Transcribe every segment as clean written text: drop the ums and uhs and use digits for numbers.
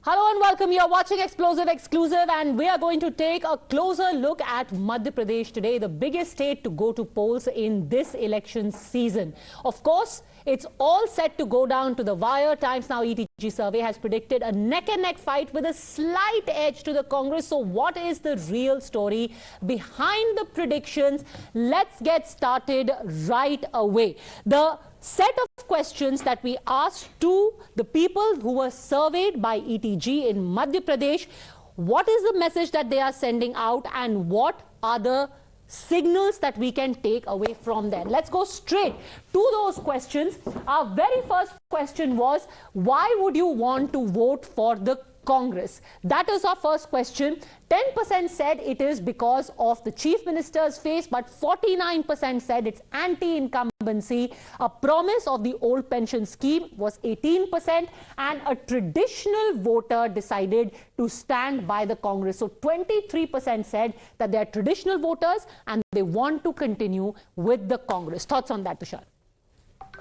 Hello and welcome. You are watching Explosive Exclusive and we are going to take a closer look at Madhya Pradesh today, the biggest state to go to polls in this election season. Of course, it's all set to go down to the wire. Times Now ETG survey has predicted a neck-and-neck fight with a slight edge to the Congress. So what is the real story behind the predictions? Let's get started right away. The set of questions that we asked to the people who were surveyed by ETG in Madhya Pradesh. What is the message that they are sending out and what are the signals that we can take away from them? Let's go straight to those questions. Our very first question was, why would you want to vote for the Congress? That is our first question. 10% said it is because of the Chief Minister's face, but 49% said it's anti-incumbency. A promise of the old pension scheme was 18%, and a traditional voter decided to stand by the Congress. So 23% said that they are traditional voters and they want to continue with the Congress. Thoughts on that, Tushar?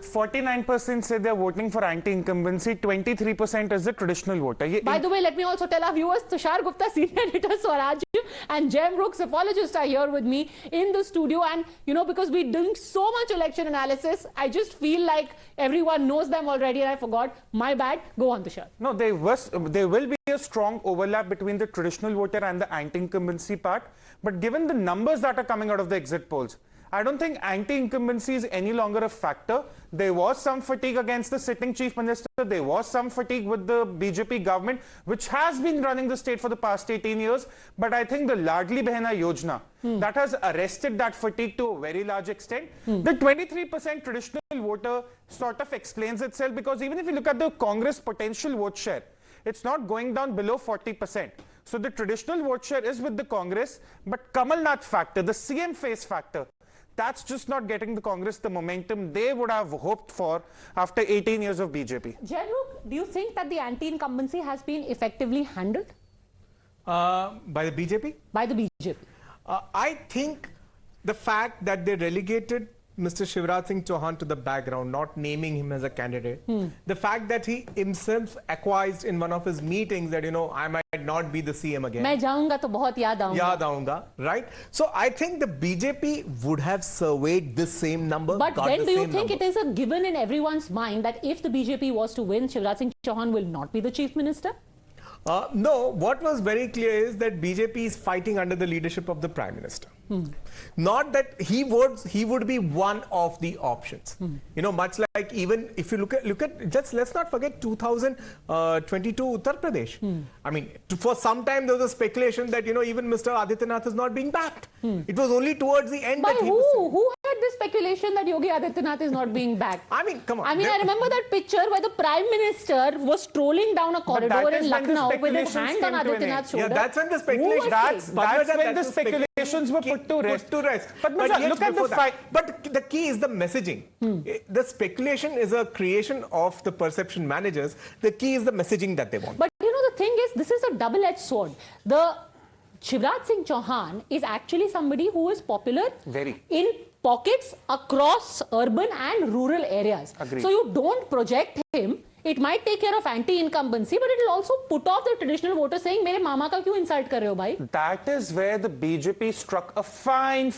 49% say they're voting for anti-incumbency, 23% is the traditional voter. By the way, let me also tell our viewers, Tushar Gupta, senior editor Swaraj, and Jem Rook, psephologist, are here with me in the studio. And, you know, because we're doing so much election analysis, I just feel like everyone knows them already and I forgot. My bad. Go on, Tushar. No, there will be a strong overlap between the traditional voter and the anti-incumbency part. But given the numbers that are coming out of the exit polls, I don't think anti-incumbency is any longer a factor. There was some fatigue against the sitting chief minister. There was some fatigue with the BJP government, which has been running the state for the past 18 years. But I think the Ladli Behna Yojana, that has arrested that fatigue to a very large extent. The 23% traditional voter sort of explains itself, because even if you look at the Congress potential vote share, it's not going down below 40%. So the traditional vote share is with the Congress, but Kamal Nath factor, the CM face factor, that's just not getting the Congress the momentum they would have hoped for after 18 years of BJP. Jeruk, do you think that the anti-incumbency has been effectively handled? By the BJP? By the BJP. I think the fact that they relegated Mr. Shivraj Singh Chauhan to the background, not naming him as a candidate, the fact that he himself acquiesced in one of his meetings that, you know, I might not be the CM again. मैं जाऊंगा तो बहुत याद आऊंगा. याद आऊंगा, right? So I think the BJP would have surveyed this same number. But then do you think it is a given in everyone's mind that if the BJP was to win, Shivraj Singh Chauhan will not be the chief minister? No, what was very clear is that BJP is fighting under the leadership of the Prime Minister. Not that he would be one of the options. You know, much like even if you look at just let's not forget 2022 Uttar Pradesh. I mean, for some time there was a speculation that, you know, even Mr. Adityanath is not being backed. It was only towards the end By that he who? was... Who had this speculation that Yogi Adityanath is not being backed? I mean, come on. I mean, I remember that picture where the Prime Minister was strolling down a corridor in Lucknow with his hand on Adityanath's shoulder. Yeah, that's when the speculation... That's when the speculations were put to rest. But yes, look at the fight. But the key is the messaging. The speculation is a creation of the perception managers. The key is the messaging that they want. But you know, the thing is, this is a double-edged sword. The Shivraj Singh Chauhan is actually somebody who is popular in pockets across urban and rural areas. Agreed. So you don't project him. It might take care of anti-incumbency, but it will also put off the traditional voter saying, "Mere mama ka kyun insult kar rahe ho, bhai?" That is where the BJP struck a fine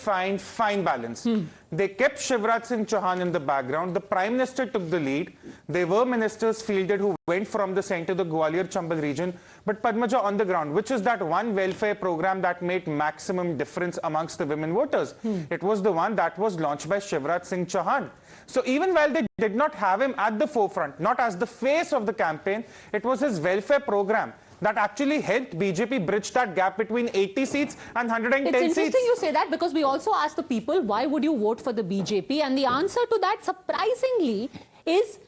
balance. They kept Shivraj Singh Chauhan in the background. The Prime Minister took the lead. There were ministers fielded who went from the centre, the Gwalior-Chambal region. But Padmaja on the ground, which is that one welfare program that made maximum difference amongst the women voters. It was the one that was launched by Shivraj Singh Chauhan. So even while they did not have him at the forefront, not as the face of the campaign, it was his welfare program that actually helped BJP bridge that gap between 80 seats and 110 seats. It's interesting you say that, because we also asked the people, why would you vote for the BJP? And the answer to that, surprisingly, is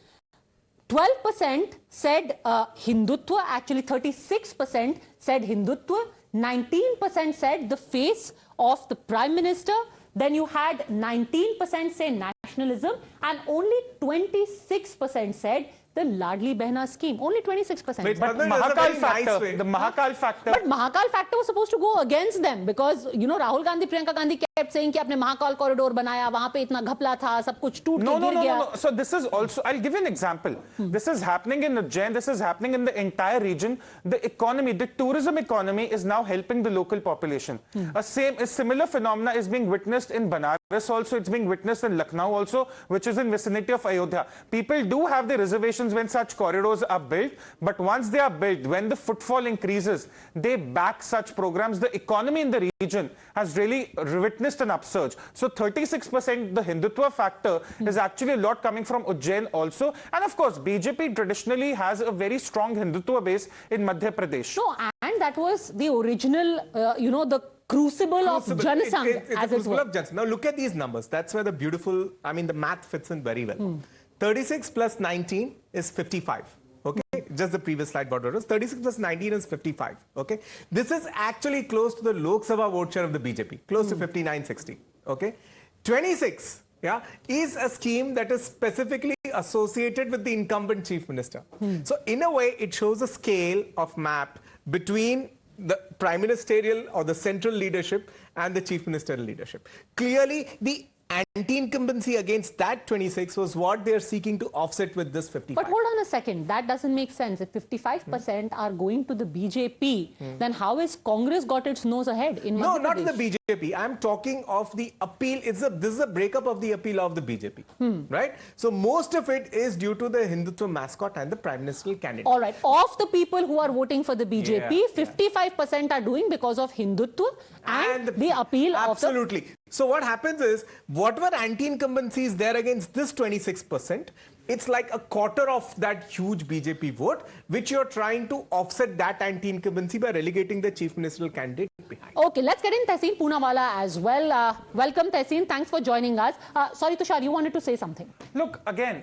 12% said Hindutva, actually 36% said Hindutva, 19% said the face of the Prime Minister, then you had 19% say nationalism, and only 26% said the Ladli Behna scheme. Only 26%. But But Padmaja, that's a Mahakal very nice factor, way. the Mahakal factor. But Mahakal factor was supposed to go against them because, you know, Rahul Gandhi, Priyanka Gandhi kept saying कि आपने Mahakal corridor बनाया, वहाँ पे इतना घपला था, सब कुछ टूट के गिर गया. No. So this is also, I'll give you an example. This is happening in Ujjain, this is happening in the entire region. The economy, the tourism economy is now helping the local population. A similar phenomena is being witnessed in Banaras also, it's being witnessed in Lucknow also, which is in vicinity of Ayodhya. People do have the reservations when such corridors are built, but once they are built, when the footfall increases, they back such programs. The economy in the region has really witnessed an upsurge. So 36%, the Hindutva factor is actually a lot coming from Ujjain also. And of course, BJP traditionally has a very strong Hindutva base in Madhya Pradesh. No, and that was the original, you know, the crucible of Janasangh, It's as a it crucible were. of Janasangh. Now look at these numbers. That's where the beautiful, I mean, the math fits in very well. 36 plus 19 is 55. Okay, just the previous slide border was 36 plus 19 is 55. Okay, this is actually close to the Lok Sabha vote share of the BJP, close to 59-60. Okay, 26, yeah, is a scheme that is specifically associated with the incumbent chief minister. So in a way, it shows a scale of map between the prime ministerial or the central leadership and the chief ministerial leadership. Clearly, the anti-incumbency against that 26 was what they are seeking to offset with this 55. But hold on a second, that doesn't make sense. If 55% are going to the BJP, then how is Congress got its nose ahead in No, Madhya not Pradesh? the BJP. I'm talking of the appeal. This is a breakup of the appeal of the BJP, right? So most of it is due to the Hindutva mascot and the prime ministerial candidate. All right, of the people who are voting for the BJP, Yeah, 55% are doing because of Hindutva and the appeal of the... Absolutely. So what happens is, whatever anti-incumbency is there against this 26%, it's like a quarter of that huge BJP vote, which you're trying to offset that anti-incumbency by relegating the chief ministerial candidate behind. Okay, let's get in Tehseen Poonawala as well. Welcome, Tehseen. Thanks for joining us. Sorry, Tushar, you wanted to say something. Look, again,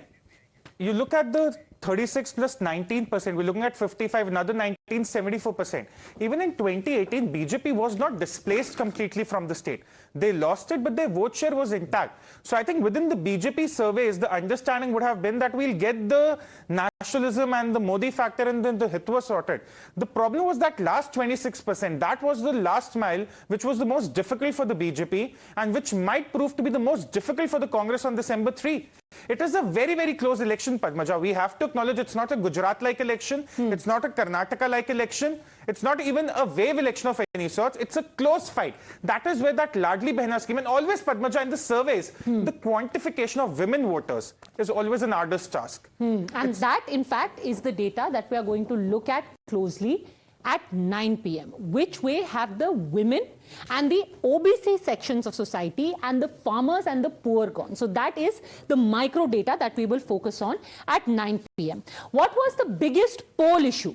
you look at the 36 plus 19%, we're looking at 55, another 19, 74%. Even in 2018, BJP was not displaced completely from the state. They lost it, but their vote share was intact. So I think within the BJP surveys, the understanding would have been that we'll get the nationalism and the Modi factor and then the Hitwa sorted. The problem was that last 26%, that was the last mile, which was the most difficult for the BJP and which might prove to be the most difficult for the Congress on December 3. It is a very, very close election, Padmaja. We have to acknowledge it's not a Gujarat-like election. It's not a Karnataka-like election. It's not even a wave election of any sorts. It's a close fight. That is where that Ladli Behna scheme, and always, Padmaja, in the surveys, the quantification of women voters is always an arduous task. And that, in fact, is the data that we are going to look at closely at 9 p.m. Which way have the women and the OBC sections of society and the farmers and the poor gone? So that is the micro data that we will focus on at 9 p.m. What was the biggest poll issue?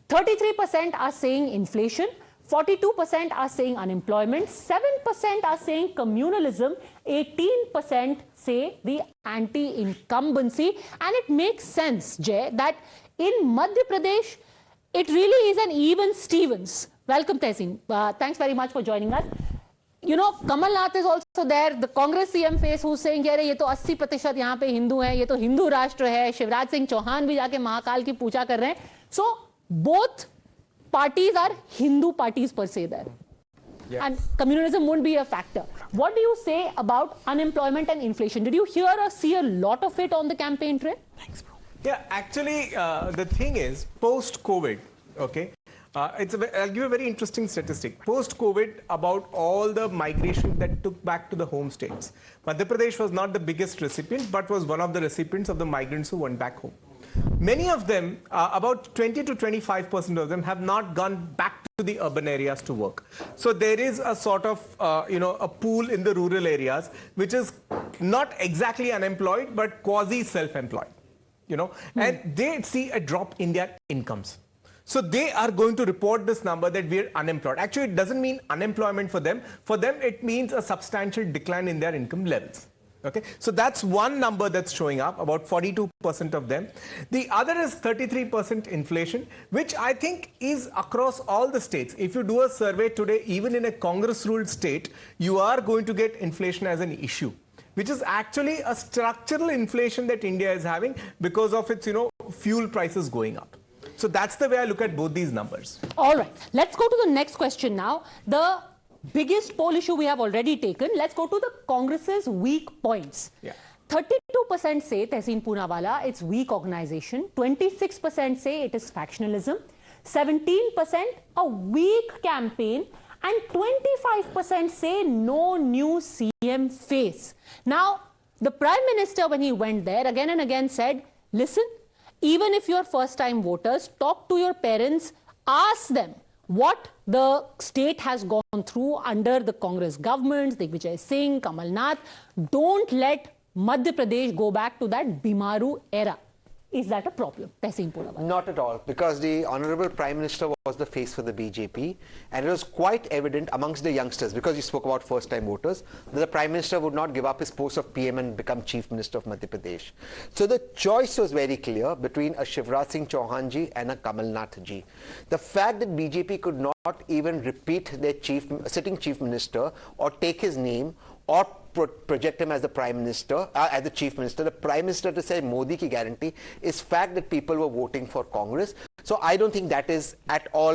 33% are saying inflation, 42% are saying unemployment, 7% are saying communalism, 18% say the anti-incumbency. And it makes sense, Jay, that in Madhya Pradesh, it really is an even Stevens. Welcome, Tehseen. Thanks very much for joining us. You know, Kamal Nath is also there, the Congress CM face who's saying, ये तो 80% यहाँ पे हिंदू हैं, ये तो हिंदू राष्ट्र है. शिवराज सिंह चौहान भी जाके महाकाल की पूजा कर रहे हैं. So both parties are Hindu parties per se there. Yeah. And communalism won't be a factor. What do you say about unemployment and inflation? Did you hear or see a lot of it on the campaign trail? Thanks, bro. Yeah, actually, the thing is, post-COVID, okay, I'll give you a very interesting statistic. Post-COVID, about all the migration that took back to the home states, Madhya Pradesh was not the biggest recipient, but was one of the recipients of the migrants who went back home. Many of them, about 20 to 25% of them, have not gone back to the urban areas to work. So there is a sort of, a pool in the rural areas, which is not exactly unemployed, but quasi-self-employed. And they see a drop in their incomes. So they are going to report this number that we're unemployed. Actually, it doesn't mean unemployment for them. For them, it means a substantial decline in their income levels. Okay, so that's one number that's showing up, about 42% of them. The other is 33% inflation, which I think is across all the states. If you do a survey today, even in a Congress-ruled state, you are going to get inflation as an issue, which is actually a structural inflation that India is having because of its, fuel prices going up. So that's the way I look at both these numbers. All right, let's go to the next question now. The biggest poll issue we have already taken. Let's go to the Congress's weak points. Yeah. 32% say, Tehseen Poonawala, it's weak organization. 26% say it is factionalism. 17% a weak campaign. And 25% say no new CM face. Now, the Prime Minister, when he went there, again and again said, listen, even if you're first-time voters, talk to your parents, ask them what the state has gone through under the Congress governments, Digvijay Singh, Kamal Nath. Don't let Madhya Pradesh go back to that Bimaru era. Is that a problem, Tehseen Poonawala? Not at all, because the Honorable Prime Minister was the face for the BJP, and it was quite evident amongst the youngsters, because you spoke about first-time voters, that the Prime Minister would not give up his post of PM and become Chief Minister of Madhya Pradesh. So the choice was very clear between a Shivraj Singh Chauhan ji and a Kamal Nath ji. The fact that BJP could not even repeat their sitting Chief Minister or take his name or project him as the Prime Minister, as the Chief Minister. The Prime Minister to say Modi ki guarantee is fact that people were voting for Congress. So I don't think that is at all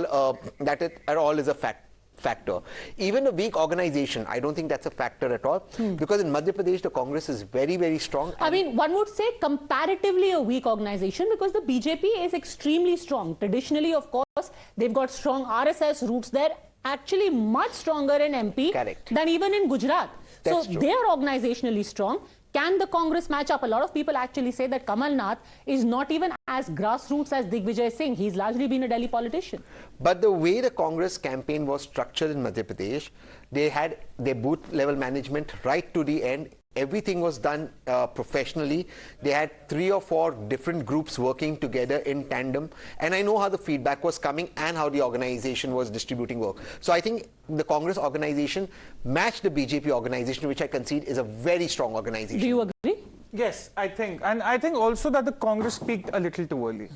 is a factor. Even a weak organization, I don't think that's a factor at all, because in Madhya Pradesh the Congress is very, very strong. I mean, one would say comparatively a weak organization, because the BJP is extremely strong. Traditionally, of course, they've got strong RSS roots there, actually much stronger in MP Correct. than even in Gujarat. That's so true. they are organizationally strong. Can the Congress match up? A lot of people actually say that Kamal Nath is not even as grassroots as Digvijay Singh. He's largely been a Delhi politician. But the way the Congress campaign was structured in Madhya Pradesh, they had their booth level management right to the end. Everything was done professionally. They had 3 or 4 different groups working together in tandem. And I know how the feedback was coming and how the organization was distributing work. So I think the Congress organization matched the BJP organization, which I concede is a very strong organization. Do you agree? Yes, I think. And I think also that the Congress peaked a little too early.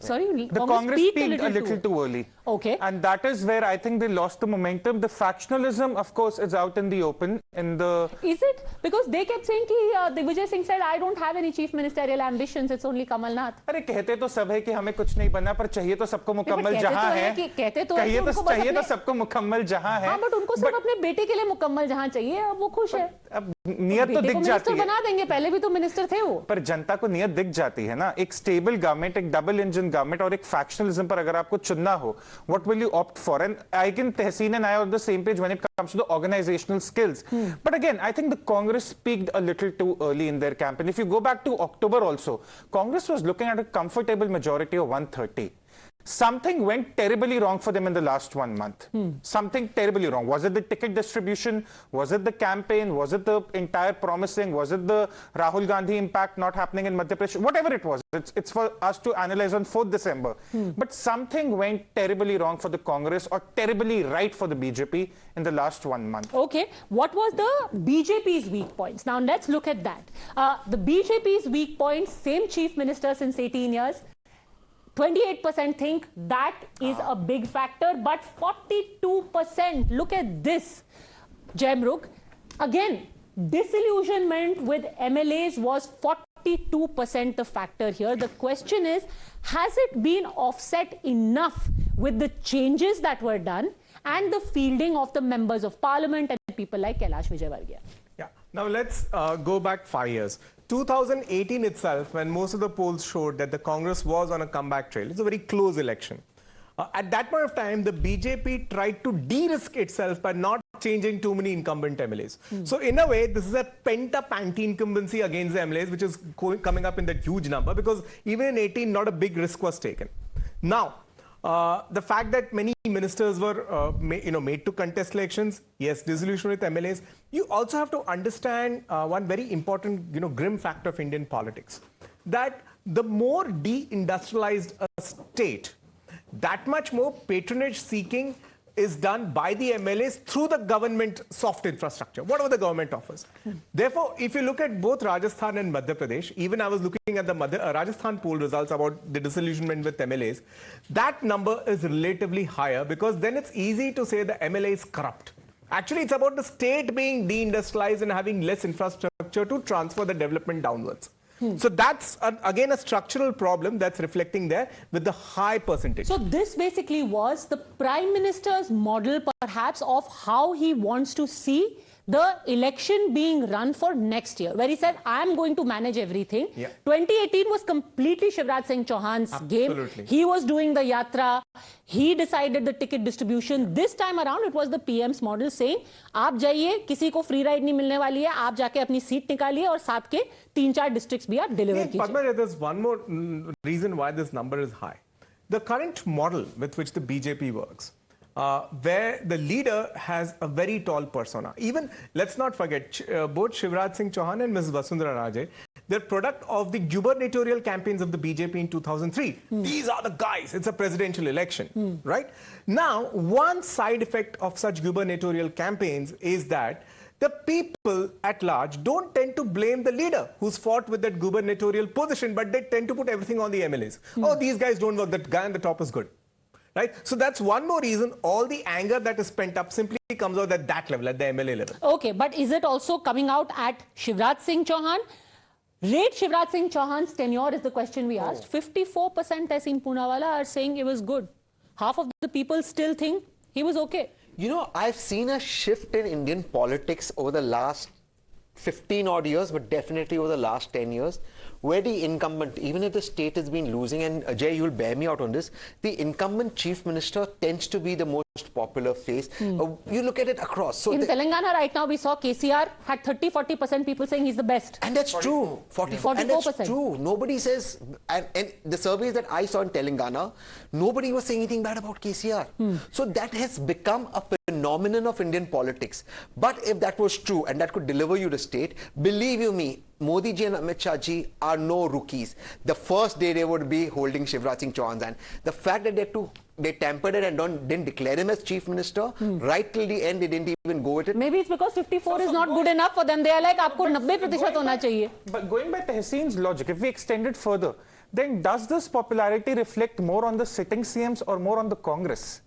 Sorry, The Congress peaked a little too early. Okay. And that is where I think they lost the momentum. The factionalism, of course, is out in the open. Is it? Because they kept saying that Digvijay Singh said, I don't have any chief ministerial ambitions, it's only Kamal Nath. अरे कहते तो सब है कि हमें कुछ नहीं बनना, पर चाहिए तो सबको मुकम्मल कहते जहां तो है, है कि- कहते तो है कि चाहिए उनको बस तो अपने- सबको मुकम्मल जहां है. हाँ, बट उनको सिर्फ अपने बेटे के लिए मुकम्मल जहां चाहिए, अब वो खुश है. अब नियत तो बेटे दिख को जाती मिनिस्टर है, बना देंगे, पहले भी तो मिनिस्टर थे वो. पर जनता को नियत दिख जाती है ना. एक स्टेबल गवर्नमेंट, एक डबल इंजन गवर्नमेंट और एक फैक्शनलिज्म पर अगर आपको चुनना हो, what will you opt for? And I can, Tehseen and I are on the same page when it comes to the organizational skills. But again, I think the Congress peaked a little too early in their campaign. If you go back to October also, Congress was looking at a comfortable majority of 130. Something went terribly wrong for them in the last 1 month. Something terribly wrong. Was it the ticket distribution? Was it the campaign? Was it the entire promising? Was it the Rahul Gandhi impact not happening in Madhya Pradesh? Whatever it was, it's for us to analyze on 4th December. But something went terribly wrong for the Congress or terribly right for the BJP in the last 1 month. Okay, what was the BJP's weak points? Now let's look at that. The BJP's weak points, same chief minister since 18 years. 28% think that is a big factor, but 42%, look at this, Jaimruk. Again, disillusionment with MLAs was 42% the factor here. The question is, has it been offset enough with the changes that were done and the fielding of the members of parliament and people like Kailash Vijaywargiya? Yeah. Now let's go back 5 years. 2018 itself, when most of the polls showed that the Congress was on a comeback trail, it's a very close election. At that point of time, the BJP tried to de-risk itself by not changing too many incumbent MLAs. So in a way, this is a pent-up anti-incumbency against the MLAs, which is coming up in that huge number, because even in 18, not a big risk was taken. Now, the fact that many ministers were made to contest elections, yes, disillusion with MLAs. You also have to understand one very important grim factor of Indian politics, that the more de-industrialized a state, that much more patronage seeking is done by the MLAs through the government soft infrastructure, whatever the government offers. Therefore, if you look at both Rajasthan and Madhya Pradesh, even I was looking at the Rajasthan poll results about the disillusionment with MLAs, that number is relatively higher, because then it's easy to say the MLA is corrupt. Actually, it's about the state being deindustrialized and having less infrastructure to transfer the development downwards. So that's, again, a structural problem that's reflecting there with the high percentage. So this basically was the Prime Minister's model, perhaps, of how he wants to see the election being run for next year, where he said, I am going to manage everything. Yeah. 2018 was completely Shivraj Singh Chauhan's game. He was doing the yatra. He decided the ticket distribution. This time around, it was the PM's model saying, आप जाइए, किसी को free ride नहीं मिलने वाली है, आप जाके अपनी सीट निकालिए और साथ के 3-4 districts भी आप deliver कीजिए. Padmaja, there's one more reason why this number is high. The current model with which the BJP works, where the leader has a very tall persona. Even, let's not forget, both Shivraj Singh Chauhan and Ms. Vasundhara Raje, they're product of the gubernatorial campaigns of the BJP in 2003. These are the guys. It's a presidential election, right? Now, one side effect of such gubernatorial campaigns is that the people at large don't tend to blame the leader who's fought with that gubernatorial position, but they tend to put everything on the MLAs. Oh, these guys don't work. That guy on the top is good. Right? So that's one more reason all the anger that is pent up simply comes out at that level, at the MLA level. Okay, but is it also coming out at Shivraj Singh Chauhan? Rate Shivraj Singh Chauhan's tenure is the question we asked. 54% Tehseen Poonawalla are saying it was good. Half of the people still think he was okay. You know, I've seen a shift in Indian politics over the last 15 odd years, but definitely over the last 10 years, where the incumbent, even if the state has been losing, and Ajay, you'll bear me out on this, the incumbent chief minister tends to be the most popular face. You look at it across. So in Telangana right now, we saw KCR had 30-40% people saying he's the best. And that's true. 44%. And that's true. Nobody says, and the surveys that I saw in Telangana, nobody was saying anything bad about KCR. So that has become a phenomenon of Indian politics. But if that was true and that could deliver you the state, believe you me, Modi ji and Amit Shah ji are no rookies. The first day they would be holding Shivraj Singh Chauhan's hand. The fact that they tempered it and didn't declare him as chief minister, right till the end they didn't even go with it. Maybe it's because 54 is not good enough for them. They are like, आपको 90% होना चाहिए. But going by Tehseen's logic, if we extend it further, then does this popularity reflect more on the sitting CMs or more on the Congress?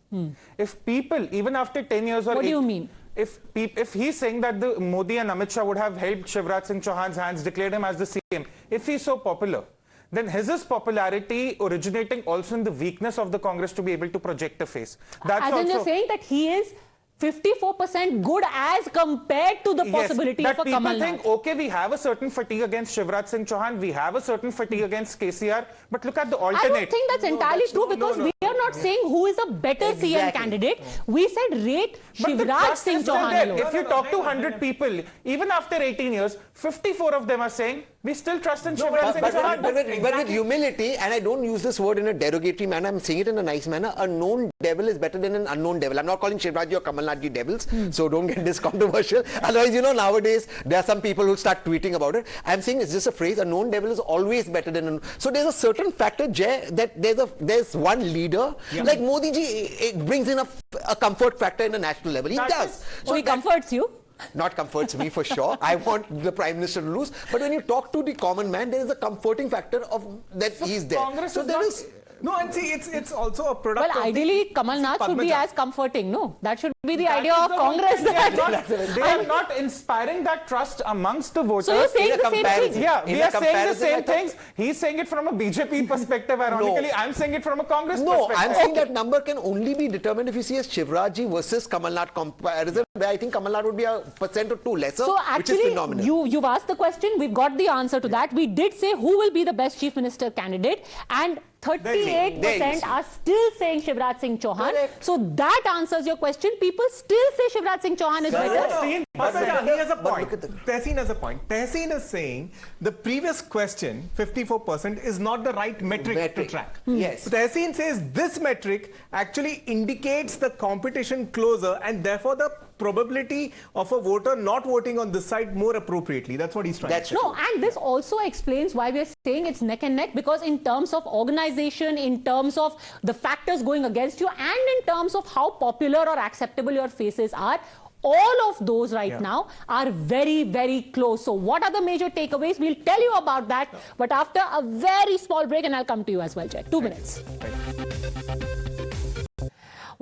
If people, even after 10 years or What do you mean? If he's saying that the Modi and Amit Shah would have held Shivraj Singh Chauhan's hands, declared him as the CM, if he's so popular, then is his popularity originating also in the weakness of the Congress to be able to project a face? That's as in you're saying that he is 54% good as compared to the possibility of a Kamal Nath. People think, okay, we have a certain fatigue against Shivraj Singh Chauhan, we have a certain fatigue against KCR, but look at the alternate. I don't think that's entirely true because we are not saying who is a better CM candidate. We said rate Shivraj Singh Chauhan alone. If you talk to 100 people, even after 18 years, 54 of them are saying, we still trust in Shivraj Singh Chauhan. But with humility, and I don't use this word in a derogatory manner, I'm saying it in a nice manner, a known devil is better than an unknown devil. I'm not calling Shivraj or Kamal Nath devils, so don't get this controversial. Otherwise, you know, nowadays, there are some people who start tweeting about it. I'm saying it's just a phrase, a known devil is always better than a... So there's a certain factor, Jay, that there's one leader, like Modi ji, it brings in a comfort factor in a national level. He does. So he comforts you? Not comforts me for sure. I want the Prime Minister to lose. But when you talk to the common man, there is a comforting factor of that he's there. Congress so there is... No, and see, it's also a product well, of ideally, Kamal Nath should be as comforting, no? That should be the idea of Congress. They are not inspiring that trust amongst the voters. So you're saying the same thing? Yeah, we are saying the same things. He's saying it from a BJP perspective, ironically. I'm saying it from a Congress perspective. I'm saying that number can only be determined if you see a Shivraji versus Kamal Nath comparison, where I think Kamal Nath would be a % or two lesser, so which is phenomenal. You've asked the question, we've got the answer to that. We did say who will be the best chief minister candidate, and 38% are still saying Shivraj Singh Chauhan. Correct. So that answers your question. People still say Shivraj Singh Chauhan is better. He has a point. Tehseen has a point. Tehseen is saying the previous question, 54%, is not the right metric to track. Yes. Tehseen says this metric actually indicates the competition closer and therefore the probability of a voter not voting on this side more appropriately. That's what he's trying to say. No, and this also explains why we're saying it's neck and neck, because in terms of organization, in terms of the factors going against you, and in terms of how popular or acceptable your faces are, all of those right now are very, very close. So what are the major takeaways? We'll tell you about that, but after a very small break, and I'll come to you as well, Jay. 2 minutes.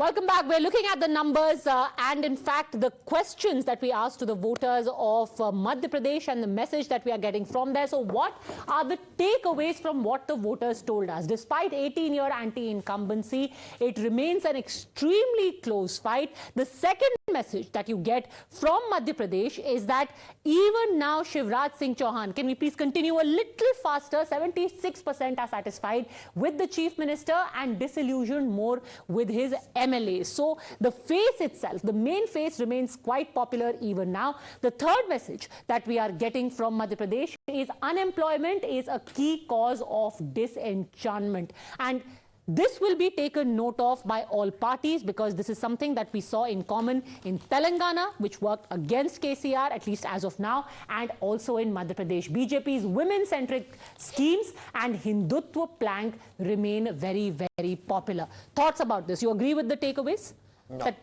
Welcome back. We're looking at the numbers and in fact the questions that we asked to the voters of Madhya Pradesh and the message that we are getting from there. So what are the takeaways from what the voters told us? Despite 18-year anti-incumbency, it remains an extremely close fight. The second message that you get from Madhya Pradesh is that even now Shivraj Singh Chauhan, can we please continue a little faster? 76% are satisfied with the Chief Minister and disillusioned more with his MLAs. So the face itself, the main face remains quite popular even now. The third message that we are getting from Madhya Pradesh is unemployment is a key cause of disenchantment. And this will be taken note of by all parties because this is something that we saw in common in Telangana, which worked against KCR, at least as of now, and also in Madhya Pradesh. BJP's women-centric schemes and Hindutva plank remain very, very popular. Thoughts about this? You agree with the takeaways? No.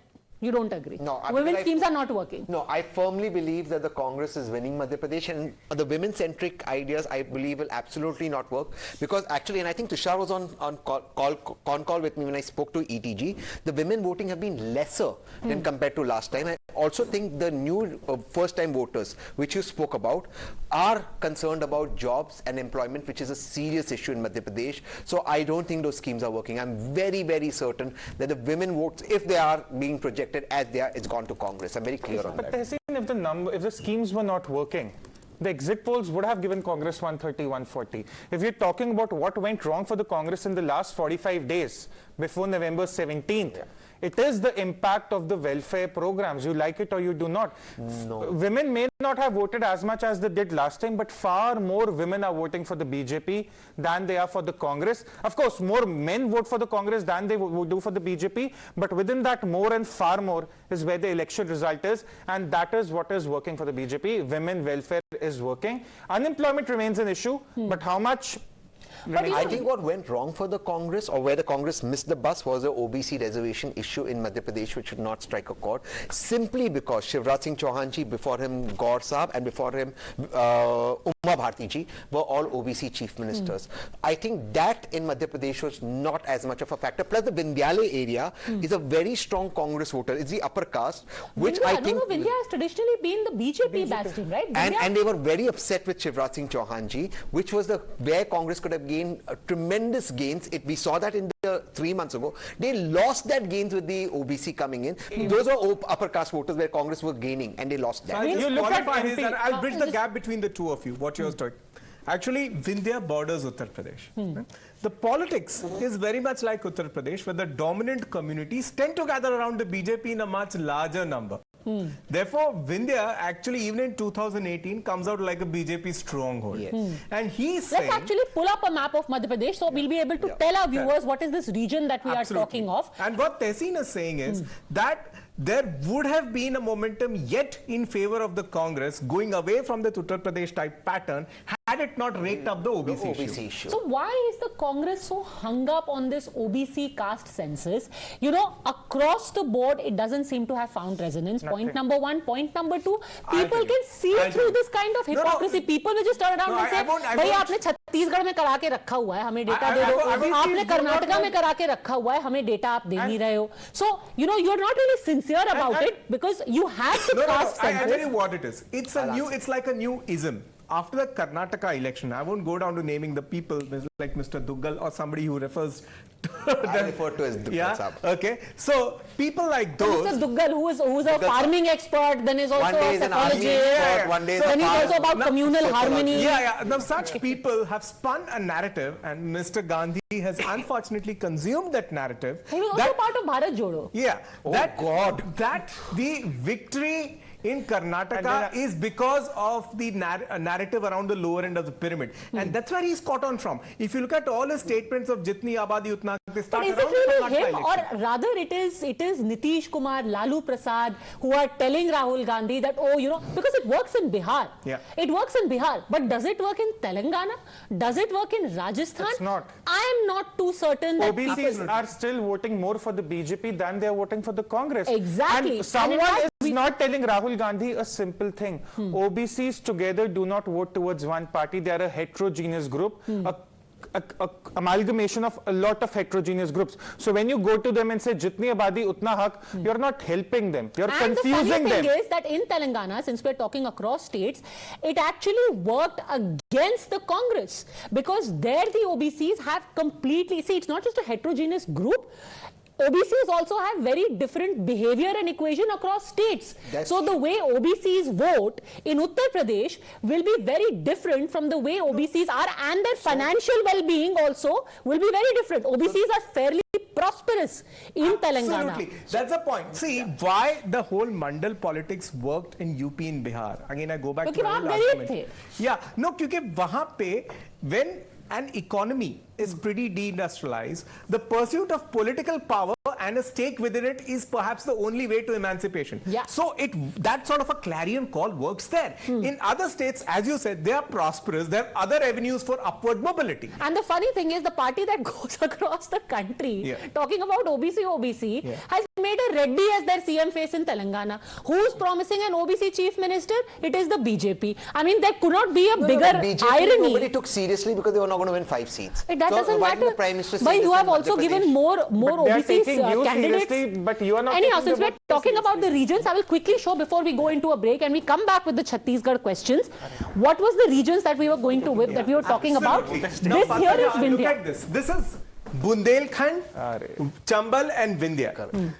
You don't agree? No. Women's schemes are not working? No, I firmly believe that the Congress is winning Madhya Pradesh, and the women-centric ideas, I believe, will absolutely not work. Because actually, and I think Tushar was on call with me when I spoke to ETG, the women voting have been lesser than compared to last time. I also think the new first-time voters, which you spoke about, are concerned about jobs and employment, which is a serious issue in Madhya Pradesh. So I don't think those schemes are working. I'm very, very certain that the women votes, if they are being projected as they are, it's gone to Congress. I'm very clear on that. But if the schemes were not working, the exit polls would have given Congress 130, 140. If you're talking about what went wrong for the Congress in the last 45 days before November 17th, it is the impact of the welfare programs. You like it or you do not. No. Women may not have voted as much as they did last time, but far more women are voting for the BJP than they are for the Congress. Of course, more men vote for the Congress than they would do for the BJP, but within that more and far more is where the election result is, and that is what is working for the BJP. Women welfare is working. Unemployment remains an issue, but how much? I think what went wrong for the Congress, or where the Congress missed the bus, was the OBC reservation issue in Madhya Pradesh, which should not strike a chord, simply because Shivraj Singh Chauhan ji, before him Gaur Saab, and before him Uma Bharti ji were all OBC chief ministers. I think that in Madhya Pradesh was not as much of a factor. Plus the Vindhyale area is a very strong Congress voter. It's the upper caste, which I think... Vindhya has traditionally been the BJP bastion, right? And they were very upset with Shivraj Singh Chauhan ji, which was where Congress could have gained tremendous gains. We saw that in the 3 months ago. They lost that gains with the OBC coming in. Those were upper caste voters where Congress were gaining, and they lost that. I'll bridge the gap between the two of you, what you're talking. Actually, Vindhya borders Uttar Pradesh. Right? The politics is very much like Uttar Pradesh, where the dominant communities tend to gather around the BJP in a much larger number. Therefore, Vindhya actually, even in 2018, comes out like a BJP stronghold. Yes. And he's Let's saying... actually pull up a map of Madhya Pradesh so we'll be able to tell our viewers what is this region that we are talking of. And what Tehseen is saying is that there would have been a momentum yet in favor of the Congress going away from the Uttar Pradesh type pattern had it not raked up the OBC issue. So why is the Congress so hung up on this OBC caste census? You know, across the board, it doesn't seem to have found resonance. Point number one. Point number two, people can see through this kind of hypocrisy. People will just turn around and say, "Bhai, आपने छत्तीसगढ़ में करा के रखा हुआ है, हमें data दे दो. आपने कर्नाटका में करा के रखा हुआ है, हमें डेटा आप दे नहीं रहे हो." So, you know, you're not really sincere about it because you have the caste census. I tell you what it is. It's like a new ism. After the Karnataka election, I won't go down to naming the people like Mr. Duggal or somebody who refers to I refer to as Duggal Saab. Okay. So people like those. Mr. Duggal, who's a farming expert, then is also a psychologist. One day then he's also about communal harmony. Now such people have spun a narrative, and Mr. Gandhi has unfortunately consumed that narrative. He was also part of Bharat Jodo. Yeah. Oh God. That the victory in Karnataka is because of the narrative around the lower end of the pyramid. And that's where he's caught on from. If you look at all his statements of Jitni Abadi Utna, they start but is it really him, or rather it is Nitish Kumar, Lalu Prasad who are telling Rahul Gandhi that, oh, you know, because it works in Bihar. Yeah. It works in Bihar. But does it work in Telangana? Does it work in Rajasthan? It's not. I am not too certain that OBCs are still voting more for the BJP than they are voting for the Congress. Exactly. And someone is not telling Rahul Gandhi a simple thing. OBCs together do not vote towards one party. They are a heterogeneous group. amalgamation of a lot of heterogeneous groups. So when you go to them and say jitni abadi utna haq, you're not helping them, you're confusing them. And the funny thing is that in Telangana, since we're talking across states, it actually worked against the Congress, because there the OBCs have completely, see, it's not just a heterogeneous group. OBCs also have very different behavior and equation across states. So the way OBCs vote in Uttar Pradesh will be very different from the way OBCs are, and their financial well-being also will be very different. OBCs are fairly prosperous in Telangana. Absolutely. That's the point. See, why the whole mandal politics worked in UP and Bihar. Again, I go back to my last comment. Yeah, no, because wahan pe, when an economy is pretty deindustrialized, the pursuit of political power and a stake within it is perhaps the only way to emancipation. Yeah. So that sort of a clarion call works there. In other states, as you said, they are prosperous. There are other avenues for upward mobility. And the funny thing is, the party that goes across the country talking about OBC has made a Reddy as their CM face in Telangana. Who's promising an OBC chief minister? It is the BJP. I mean, there could not be a bigger BJP irony. Nobody took seriously because they were not going to win 5 seats. That doesn't matter. But you have also given more OBC candidates. But you are not. Anyhow, since we're talking about the regions, I will quickly show before we go into a break and we come back with the Chhattisgarh questions. What was the regions that we were going to that we were talking about? This here is Vindhya. Look at this. This is Bundelkhand, Chambal and Vindhya.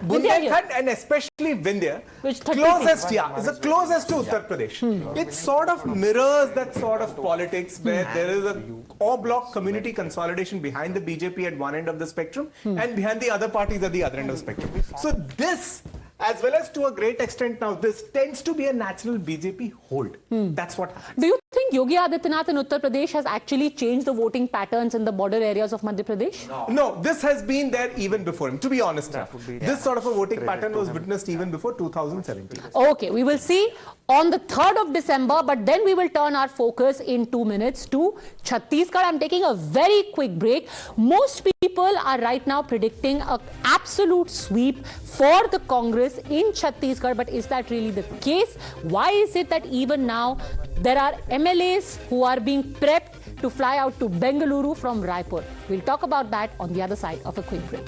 Bundelkhand and especially Vindhya, closest, is the closest to Uttar Pradesh. It sort of mirrors that sort of politics where there is a all-block community consolidation behind the BJP at one end of the spectrum and behind the other parties at the other end of the spectrum. So this, as well as to a great extent now, this tends to be a natural BJP hold. That's what happens. Do you think Yogi Adityanath in Uttar Pradesh has actually changed the voting patterns in the border areas of Madhya Pradesh? No, this has been there even before him, to be honest. This sort of a voting pattern was witnessed even before 2017. Okay, we will see on the 3rd of December, but then we will turn our focus in 2 minutes to Chhattisgarh. I'm taking a very quick break. Most people are right now predicting an absolute sweep for the Congress in Chhattisgarh, but is that really the case? Why is it that even now there are MLAs who are being prepped to fly out to Bengaluru from Raipur? We'll talk about that on the other side of a quick break.